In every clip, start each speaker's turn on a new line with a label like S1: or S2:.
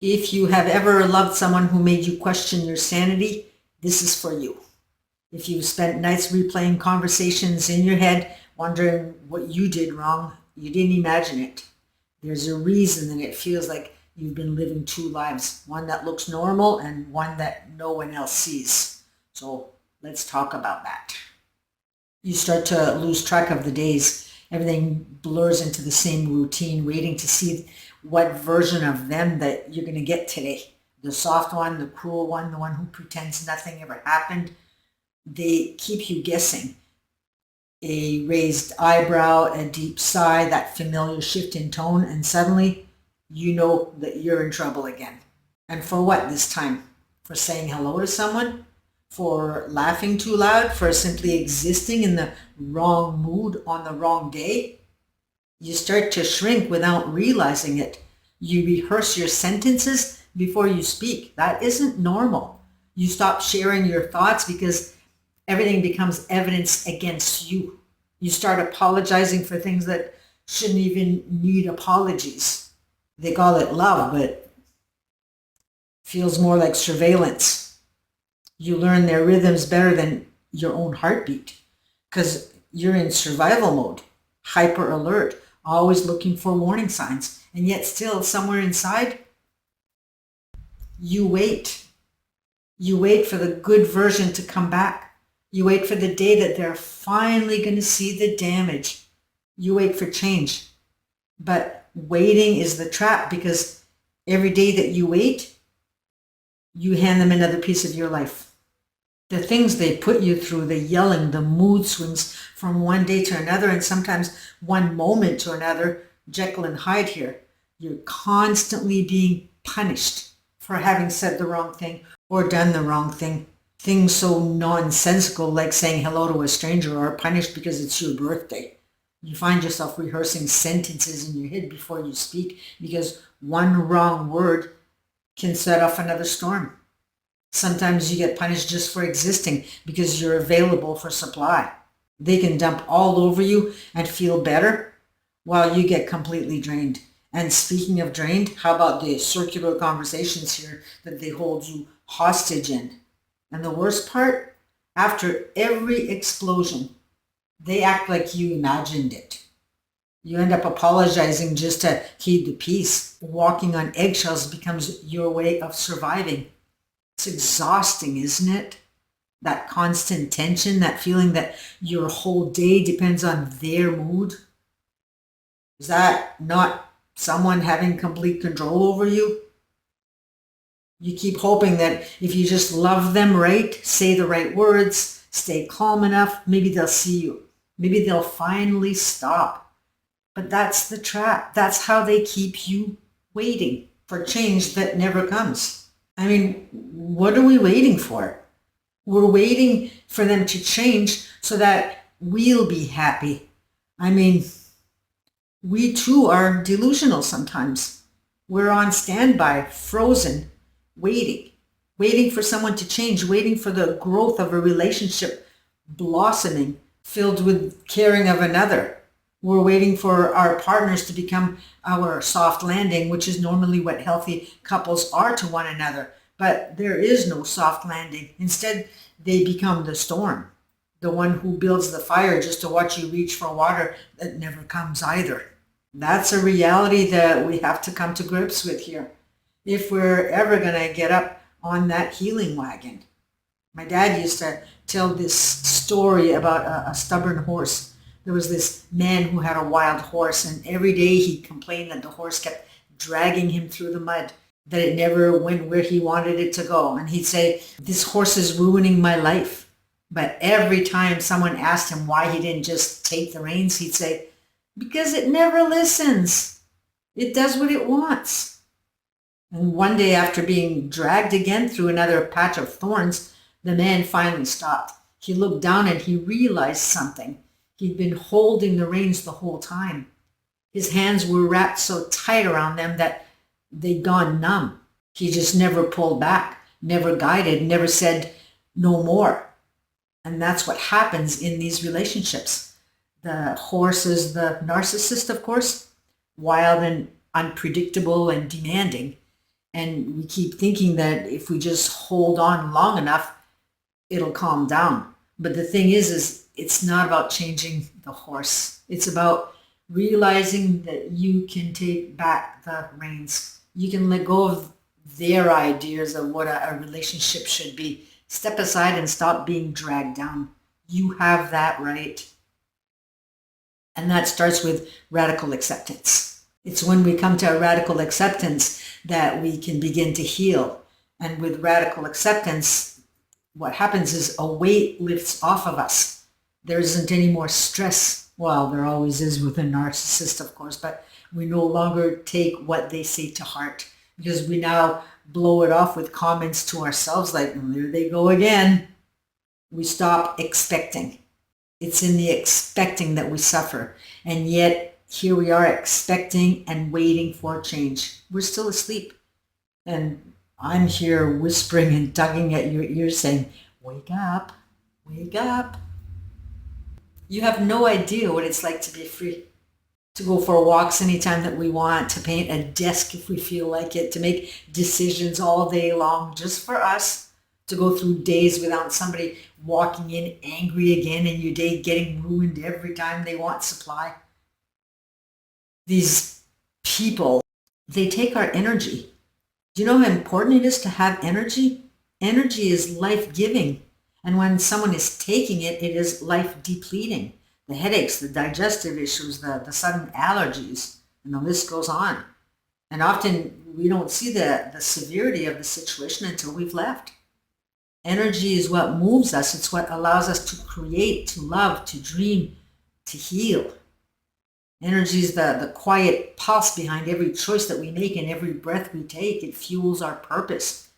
S1: If you have ever loved someone who made you question your sanity, this is for you. If you've spent nights replaying conversations in your head, wondering what you did wrong, you didn't imagine it. There's a reason that it feels like you've been living two lives, one that looks normal and one that no one else sees. So let's talk about that. You start to lose track of the days. Everything blurs into the same routine, waiting to see what version of them that you're going to get today. The soft one, the cruel one, the one who pretends nothing ever happened. They keep you guessing. A raised eyebrow, a deep sigh, that familiar shift in tone, and suddenly you know that you're in trouble again. And for what this time? For saying hello to someone? For laughing too loud? For simply existing in the wrong mood on the wrong day? You start to shrink without realizing it. You rehearse your sentences before you speak. That isn't normal. You stop sharing your thoughts because everything becomes evidence against you. You start apologizing for things that shouldn't even need apologies. They call it love, but feels more like surveillance. You learn their rhythms better than your own heartbeat because you're in survival mode, hyper alert, always looking for warning signs. And yet still somewhere inside, you wait. You wait for the good version to come back. You wait for the day that they're finally going to see the damage. You wait for change. But waiting is the trap because every day that you wait, you hand them another piece of your life. The things they put you through, the yelling, the mood swings from one day to another, and sometimes one moment to another, Jekyll and Hyde here. You're constantly being punished for having said the wrong thing or done the wrong thing. Things so nonsensical like saying hello to a stranger are punished because it's your birthday. You find yourself rehearsing sentences in your head before you speak because one wrong word can set off another storm. Sometimes you get punished just for existing because you're available for supply. They can dump all over you and feel better while you get completely drained. And speaking of drained, how about the circular conversations here that they hold you hostage in? And the worst part, after every explosion, they act like you imagined it. You end up apologizing just to keep the peace. Walking on eggshells becomes your way of surviving. It's exhausting, isn't it? That constant tension, that feeling that your whole day depends on their mood. Is that not someone having complete control over you? You keep hoping that if you just love them right, say the right words, stay calm enough, maybe they'll see you. Maybe they'll finally stop. But that's the trap. That's how they keep you waiting for change that never comes. I mean, what are we waiting for? We're waiting for them to change so that we'll be happy. I mean, we too are delusional sometimes. We're on standby, frozen, waiting for someone to change, waiting for the growth of a relationship blossoming, filled with caring of another. We're waiting for our partners to become our soft landing, which is normally what healthy couples are to one another. But there is no soft landing. Instead, they become the storm, the one who builds the fire just to watch you reach for water that never comes either. That's a reality that we have to come to grips with here if we're ever going to get up on that healing wagon. My dad used to tell this story about a stubborn horse. There was this man who had a wild horse, and every day he complained that the horse kept dragging him through the mud, that it never went where he wanted it to go. And he'd say, "This horse is ruining my life." But every time someone asked him why he didn't just take the reins, he'd say, "Because it never listens. It does what it wants." And one day, after being dragged again through another patch of thorns, the man finally stopped. He looked down and he realized something. He'd been holding the reins the whole time. His hands were wrapped so tight around them that they'd gone numb. He just never pulled back, never guided, never said no more. And that's what happens in these relationships. The horse is the narcissist, of course, wild and unpredictable and demanding. And we keep thinking that if we just hold on long enough, it'll calm down. But the thing is it's not about changing the horse. It's about realizing that you can take back the reins. You can let go of their ideas of what a relationship should be. Step aside and stop being dragged down. You have that right. And that starts with radical acceptance. It's when we come to a radical acceptance that we can begin to heal. And with radical acceptance, what happens is a weight lifts off of us. There isn't any more stress. Well, there always is with a narcissist, of course, but we no longer take what they say to heart because we now blow it off with comments to ourselves like, there they go again. We stop expecting. It's in the expecting that we suffer. And yet here we are expecting and waiting for change. We're still asleep. And I'm here whispering and tugging at your ears saying, wake up, wake up. You have no idea what it's like to be free, to go for walks anytime that we want, to paint a desk if we feel like it, to make decisions all day long just for us, to go through days without somebody walking in angry again and your day getting ruined every time they want supply. These people, they take our energy. Do you know how important it is to have energy? Energy is life-giving. And when someone is taking it, it is life-depleting. The headaches, the digestive issues, the sudden allergies, and the list goes on. And often we don't see the severity of the situation until we've left. Energy is what moves us. It's what allows us to create, to love, to dream, to heal. Energy is the quiet pulse behind every choice that we make and every breath we take. It fuels our purpose.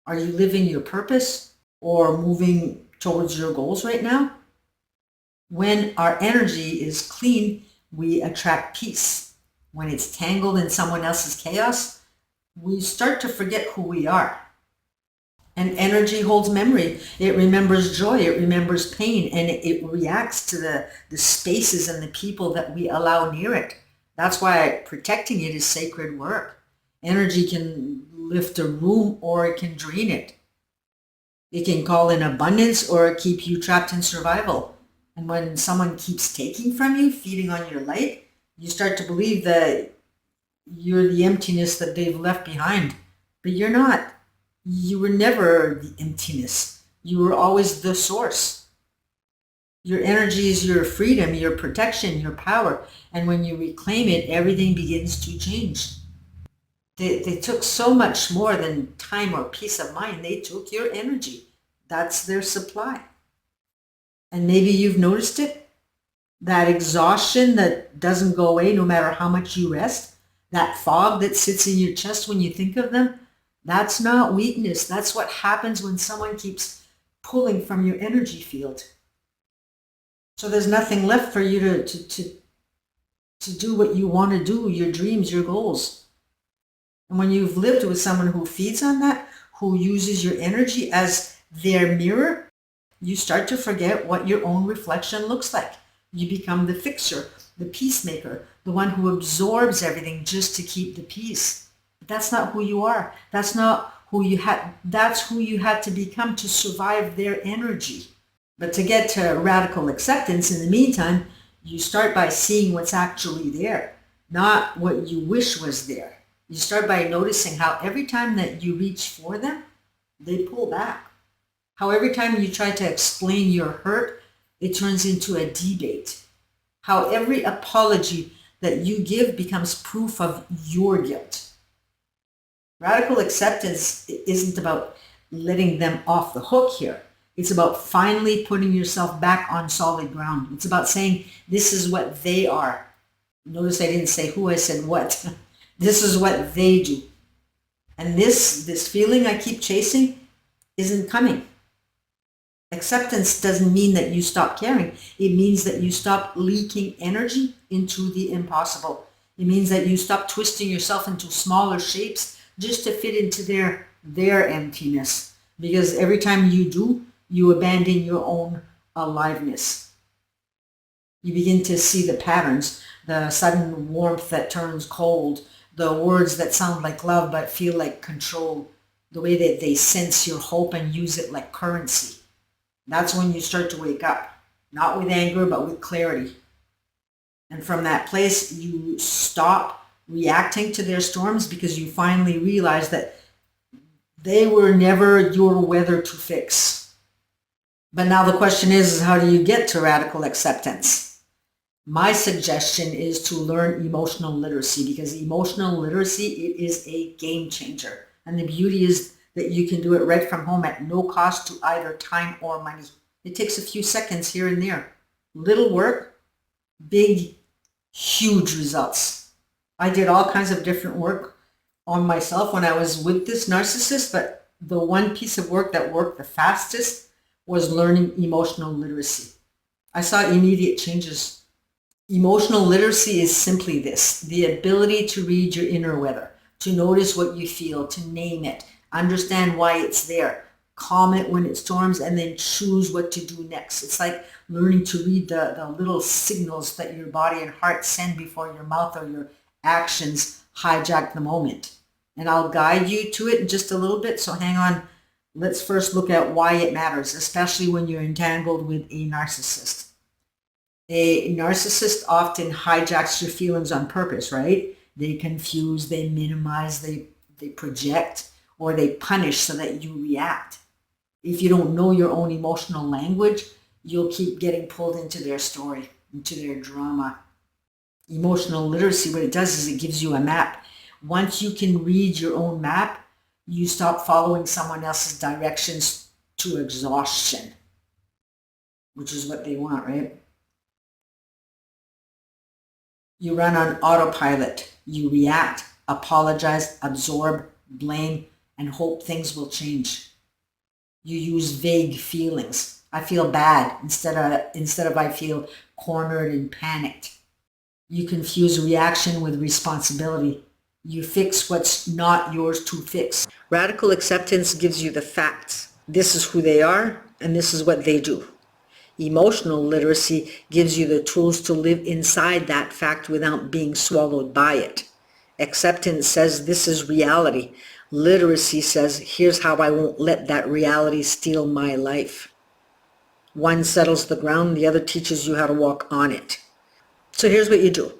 S1: Are you living your purpose or moving towards your goals right now? When our energy is clean, we attract peace. When it's tangled in someone else's chaos, we start to forget who we are. And energy holds memory. It remembers joy, it remembers pain, and it reacts to the spaces and the people that we allow near it. That's why protecting it is sacred work. Energy can lift a room or it can drain it. It can call in abundance or keep you trapped in survival. And when someone keeps taking from you, feeding on your light, you start to believe that you're the emptiness that they've left behind. But you're not. You were never the emptiness. You were always the source. Your energy is your freedom, your protection, your power. And when you reclaim it, everything begins to change. They took so much more than time or peace of mind. They took your energy. That's their supply. And maybe you've noticed it. That exhaustion that doesn't go away no matter how much you rest. That fog that sits in your chest when you think of them. That's not weakness. That's what happens when someone keeps pulling from your energy field. So there's nothing left for you to do what you want to do, your dreams, your goals. And when you've lived with someone who feeds on that, who uses your energy as their mirror, you start to forget what your own reflection looks like. You become the fixer, the peacemaker, the one who absorbs everything just to keep the peace. But that's not who you are. That's not who you had. That's who you had to become to survive their energy. But to get to radical acceptance, in the meantime, you start by seeing what's actually there, not what you wish was there. You start by noticing how every time that you reach for them, they pull back. How every time you try to explain your hurt, it turns into a debate. How every apology that you give becomes proof of your guilt. Radical acceptance isn't about letting them off the hook here. It's about finally putting yourself back on solid ground. It's about saying, this is what they are. Notice I didn't say who, I said what. This is what they do. And this feeling I keep chasing isn't coming. Acceptance doesn't mean that you stop caring. It means that you stop leaking energy into the impossible. It means that you stop twisting yourself into smaller shapes just to fit into their emptiness. Because every time you do, you abandon your own aliveness. You begin to see the patterns, the sudden warmth that turns cold, the words that sound like love but feel like control, the way that they sense your hope and use it like currency. That's when you start to wake up, not with anger, but with clarity. And from that place, you stop reacting to their storms because you finally realize that they were never your weather to fix. But now the question is how do you get to radical acceptance? My suggestion is to learn emotional literacy, because emotional literacy, it is a game changer. And the beauty is that you can do it right from home at no cost to either time or money. It takes a few seconds here and there. Little work, big, huge results. I did all kinds of different work on myself when I was with this narcissist, but the one piece of work that worked the fastest was learning emotional literacy. I saw immediate changes. Emotional literacy is simply this: the ability to read your inner weather, to notice what you feel, to name it, understand why it's there, calm it when it storms, and then choose what to do next. It's like learning to read the little signals that your body and heart send before your mouth or your actions hijack the moment. And I'll guide you to it in just a little bit, so hang on. Let's first look at why it matters, especially when you're entangled with a narcissist. A narcissist often hijacks your feelings on purpose, right? They confuse, they minimize, they project, or they punish so that you react. If you don't know your own emotional language, you'll keep getting pulled into their story, into their drama. Emotional literacy, what it does is it gives you a map. Once you can read your own map, you stop following someone else's directions to exhaustion, which is what they want, right? You run on autopilot. You react, apologize, absorb, blame, and hope things will change. You use vague feelings. I feel bad instead of I feel cornered and panicked. You confuse reaction with responsibility. You fix what's not yours to fix. Radical acceptance gives you the facts. This is who they are, and this is what they do. Emotional literacy gives you the tools to live inside that fact without being swallowed by it. Acceptance says this is reality. Literacy says here's how I won't let that reality steal my life. One settles the ground, the other teaches you how to walk on it. So here's what you do.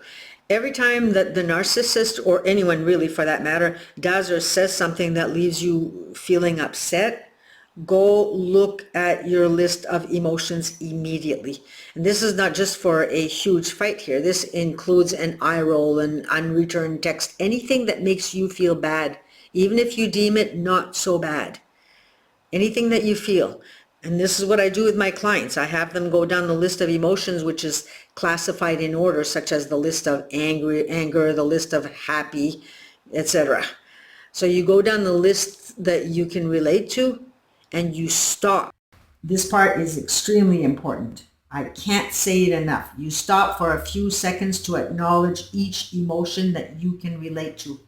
S1: Every time that the narcissist, or anyone really for that matter, does or says something that leaves you feeling upset, go look at your list of emotions immediately. And this is not just for a huge fight here. This includes an eye roll, an unreturned text, anything that makes you feel bad, even if you deem it not so bad. Anything that you feel. And this is what I do with my clients. I have them go down the list of emotions, which is classified in order, such as the list of anger, the list of happy, etc. So you go down the list that you can relate to, and you stop. This part is extremely important. I can't say it enough. You stop for a few seconds to acknowledge each emotion that you can relate to.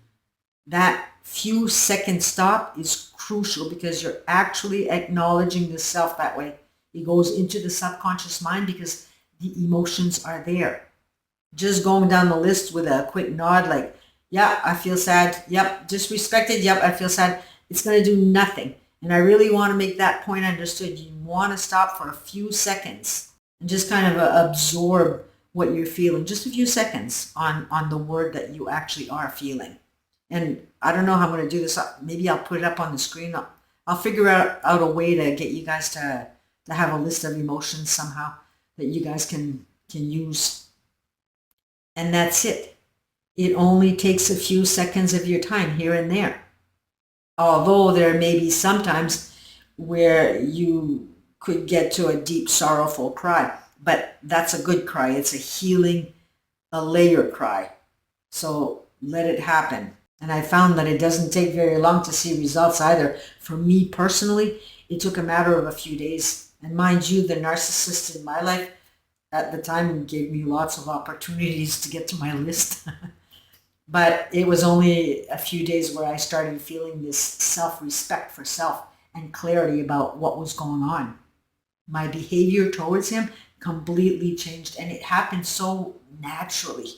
S1: That few second stop is crucial because you're actually acknowledging the self that way. It goes into the subconscious mind because the emotions are there. Just going down the list with a quick nod like, yeah, I feel sad. Yep, disrespected. Yep, I feel sad. It's going to do nothing. And I really want to make that point understood. You want to stop for a few seconds and just kind of absorb what you're feeling. Just a few seconds on the word that you actually are feeling. And I don't know how I'm going to do this. Maybe I'll put it up on the screen. I'll figure out a way to get you guys to have a list of emotions somehow that you guys can use. And that's it. It only takes a few seconds of your time here and there. Although there may be sometimes where you could get to a deep, sorrowful cry. But that's a good cry. It's a healing, a layered cry. So let it happen. And I found that it doesn't take very long to see results either. For me personally, it took a matter of a few days. And mind you, the narcissist in my life at the time gave me lots of opportunities to get to my list. But it was only a few days where I started feeling this self-respect for self and clarity about what was going on. My behavior towards him completely changed, and it happened so naturally.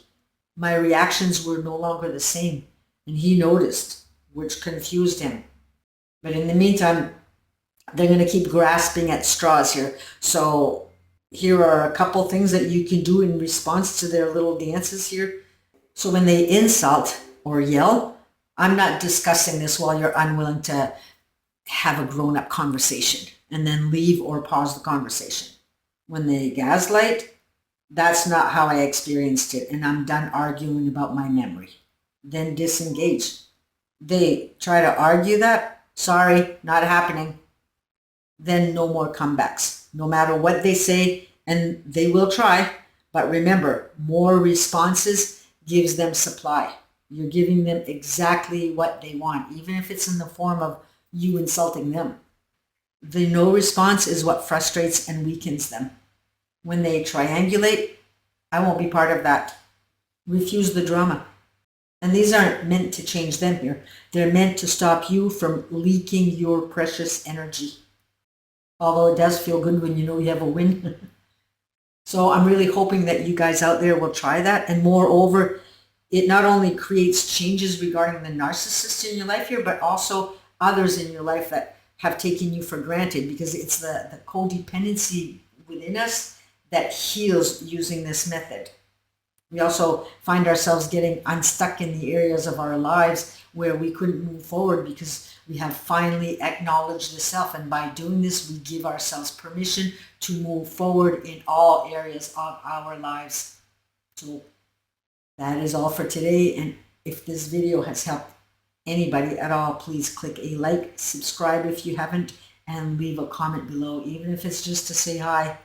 S1: My reactions were no longer the same. And he noticed, which confused him. But in the meantime, they're going to keep grasping at straws here. So here are a couple things that you can do in response to their little dances here. So when they insult or yell, I'm not discussing this while you're unwilling to have a grown-up conversation and then leave or pause the conversation. When they gaslight, that's not how I experienced it, and I'm done arguing about my memory. Then disengage. They try to argue that, sorry, not happening. Then no more comebacks, no matter what they say, and they will try. But remember, more responses gives them supply. You're giving them exactly what they want, even if it's in the form of you insulting them. The no response is what frustrates and weakens them. When they triangulate, I won't be part of that. Refuse the drama. And these aren't meant to change them here. They're meant to stop you from leaking your precious energy. Although it does feel good when you know you have a win. So I'm really hoping that you guys out there will try that. And moreover, it not only creates changes regarding the narcissist in your life here, but also others in your life that have taken you for granted, because it's the codependency within us that heals using this method. We also find ourselves getting unstuck in the areas of our lives where we couldn't move forward because we have finally acknowledged the self. And by doing this, we give ourselves permission to move forward in all areas of our lives. So that is all for today. And if this video has helped anybody at all, please click a like, subscribe if you haven't, and leave a comment below, even if it's just to say hi.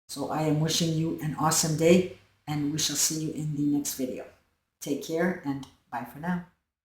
S1: So I am wishing you an awesome day, and we shall see you in the next video. Take care, and bye for now.